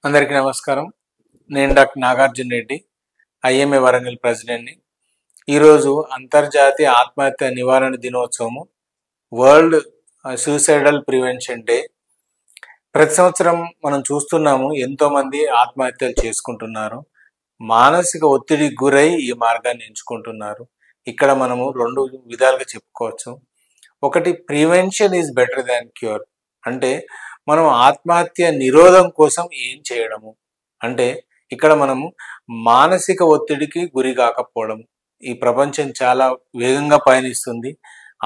అందరికీ నమస్కారం. నేను డాక్టర్ నాగార్జున రెడ్డి, ఐఎంఏ వరంగల్ ప్రెసిడెంట్ని. ఈరోజు అంతర్జాతీయ ఆత్మహత్య నివారణ దినోత్సవము, వరల్డ్ సూసైడల్ ప్రివెన్షన్ డే. ప్రతి సంవత్సరం మనం చూస్తున్నాము, ఎంతోమంది ఆత్మహత్యలు చేసుకుంటున్నారు. మానసిక ఒత్తిడికి గురై ఈ మార్గాన్ని ఎంచుకుంటున్నారు. ఇక్కడ మనము రెండు విధాలుగా చెప్పుకోవచ్చు. ఒకటి, prevention is better than cure. అంటే మనం ఆత్మహత్య నిరోధం కోసం ఏం చేయడము అంటే ఇక్కడ మనము మానసిక ఒత్తిడికి గురి కాకపోవడం. ఈ ప్రపంచం చాలా వేగంగా పయనిస్తుంది.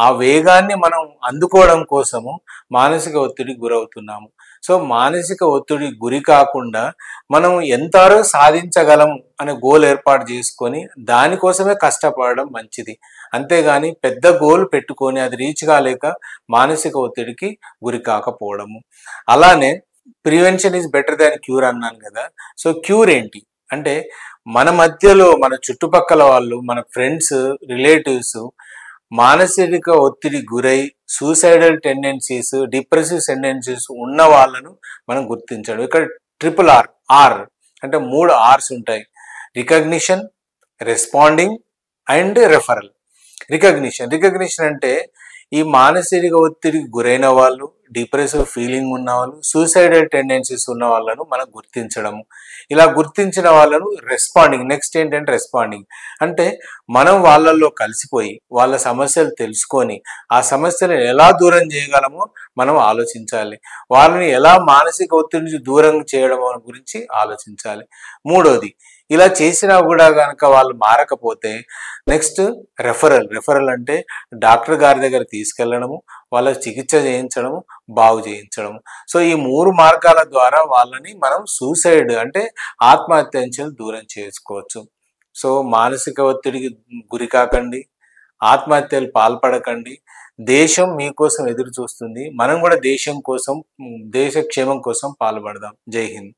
ఆ వేగాన్ని మనం అందుకోవడం కోసము మానసిక ఒత్తిడికి గురవుతున్నాము. సో మానసిక ఒత్తిడికి గురి కాకుండా మనం ఎంతవరకు సాధించగలము అనే గోల్ ఏర్పాటు చేసుకొని దానికోసమే కష్టపడడం మంచిది. అంతేగాని పెద్ద గోల్ పెట్టుకొని అది రీచ్ కాలేక మానసిక ఒత్తిడికి గురి కాకపోవడము. అలానే prevention is better than cure అన్నాను కదా. సో క్యూర్ ఏంటి అంటే మన మధ్యలో మన చుట్టుపక్కల వాళ్ళు, మన ఫ్రెండ్స్, రిలేటివ్స్ మానసిక ఒత్తిడి గురై సూసైడల్ టెండెన్సీస్, డిప్రెసివ్ టెండెన్సీస్ ఉన్న వాళ్ళను మనం గుర్తించడం. ఇక్కడ ట్రిపుల్ ఆర్ అంటే 3 R's ఉంటాయి: recognition, responding and referral. Recognition అంటే ఈ మానసిక ఒత్తిడికి గురైన వాళ్ళు, డిప్రెసివ్ ఫీలింగ్ ఉన్న వాళ్ళు, సూసైడల్ టెండెన్సీస్ ఉన్న వాళ్ళను మనం గుర్తించడము. ఇలా గుర్తించిన వాళ్ళను రెస్పాండింగ్. నెక్స్ట్ ఏంటంటే రెస్పాండింగ్ అంటే మనం వాళ్ళల్లో కలిసిపోయి వాళ్ళ సమస్యలు తెలుసుకొని ఆ సమస్యలను ఎలా దూరం చేయగలమో మనం ఆలోచించాలి. వాళ్ళని ఎలా మానసిక ఒత్తిడి నుంచి దూరం చేయడం గురించి ఆలోచించాలి. మూడోది, ఇలా చేసినా కూడా కనుక వాళ్ళు మారకపోతే నెక్స్ట్ రెఫరల్ అంటే డాక్టర్ గారి దగ్గర తీసుకెళ్ళడము, వాళ్ళ చికిత్స చేయించడము, బాగు చేయించడము. సో ఈ 3 మార్గాల ద్వారా వాళ్ళని మనం సూసైడ్ అంటే ఆత్మహత్య నుంచి దూరం చేసుకోవచ్చు. సో మానసిక ఒత్తిడికి గురి కాకండి, ఆత్మహత్యలు పాల్పడకండి. దేశం మీకోసం ఎదురు చూస్తుంది. మనం కూడా దేశం కోసం, దేశ క్షేమం కోసం పాల్పడదాం. జై హింద్.